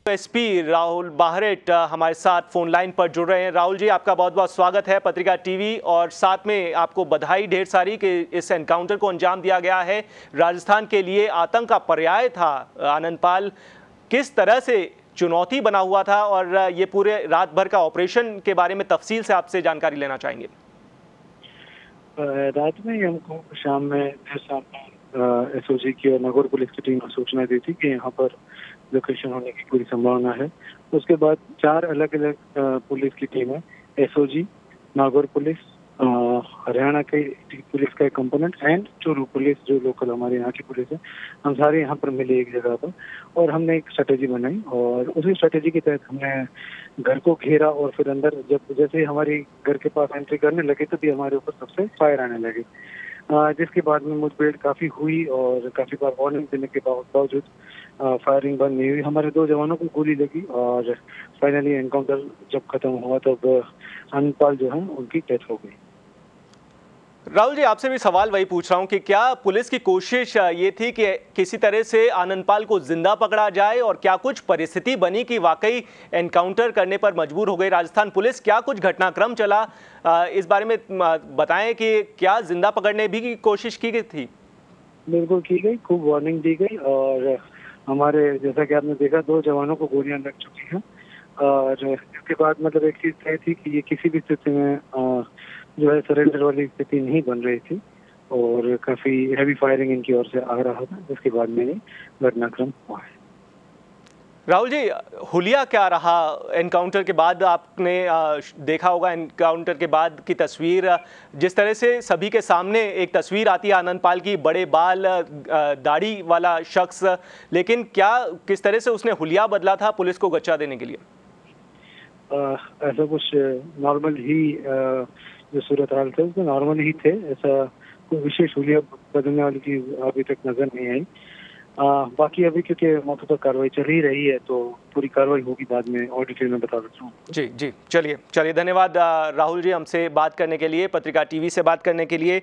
SP Rahul बाहरेट हमारे साथ phone line पर जुड़ रहे हैं। राहुल जी, आपका बहुत बहुत स्वागत है पत्रिका टीवी, और साथ में आपको बधाई ढेर सारी कि इस एनकाउंटर को अंजाम दिया गया है। राजस्थान के लिए आतंक का पर्याय था आनंदपाल, किस तरह से चुनौती बना हुआ था, और ये पूरे रात भर का ऑपरेशन के बारे में तफसील से आपसे जानकारी लेना चाहेंगे। रात में हमको शाम में एसओजी की और नागौर पुलिस की टीम को सूचना दी थी कि यहाँ पर लोकेशन होने की पूरी संभावना है। उसके बाद 4 अलग अलग पुलिस की टीमें, एसओजी, नागौर पुलिस, हरियाणा के पुलिस का एक कंपोनेंट एंड चूरू पुलिस जो लोकल हमारे यहाँ की पुलिस है, हम सारे यहाँ पर मिले एक जगह पर और हमने एक स्ट्रेटेजी बनाई। और उसी स्ट्रेटेजी के तहत हमने घर को घेरा और फिर अंदर जब जैसे हमारी घर के पास एंट्री करने लगे तभी हमारे ऊपर सबसे फायर आने लगे, जिसके बाद में मुठभेड़ काफी हुई और काफी बार वार्निंग देने के बावजूद फायरिंग बंद नहीं हुई। हमारे 2 जवानों को गोली लगी और फाइनली एनकाउंटर जब खत्म हुआ तब आनंदपाल जो है उनकी डेथ हो गई। राहुल जी, आपसे भी सवाल वही पूछ रहा हूं कि क्या पुलिस की कोशिश ये थी कि किसी तरह से आनंदपाल को जिंदा पकड़ा जाए, और क्या कुछ परिस्थिति बनी कि वाकई एनकाउंटर करने पर मजबूर हो गई राजस्थान पुलिस? क्या कुछ घटनाक्रम चला, इस बारे में बताएं कि क्या जिंदा पकड़ने भी की कोशिश की गई थी? बिल्कुल की गई, खूब वार्निंग दी गई और हमारे जैसा कि आपने देखा 2 जवानों को गोलियां लग चुकी हैं। और इसके बाद मतलब एक चीज तय थी कि ये किसी भी स्थिति में जो है सरेंडर वाली स्थिति नहीं बन रही थी और काफी हैवी फायरिंग इनकी ओर से आ रहा था, जिसके बाद में घटनाक्रम हुआ है। राहुल जी, हुलिया क्या रहा एनकाउंटर के बाद? आपने देखा होगा एनकाउंटर के बाद की तस्वीर, जिस तरह से सभी के सामने एक तस्वीर आती है आनंदपाल की, बड़े बाल, दाढ़ी वाला शख्स, लेकिन क्या किस तरह से उसने हुलिया बदला था पुलिस को गच्चा देने के लिए? ऐसा कुछ नॉर्मल ही जो सूरत हाल थे उसमें नॉर्मल ही थे, ऐसा कोई विशेष हुलिया बदलने वाली चीज अभी तक नजर नहीं आई। बाकी अभी क्योंकि मौके पर कार्रवाई चल ही रही है तो पूरी कार्रवाई होगी, बाद में और डिटेल में बता सकता हूँ। जी जी, चलिए धन्यवाद राहुल जी, हमसे बात करने के लिए, पत्रिका टीवी से बात करने के लिए।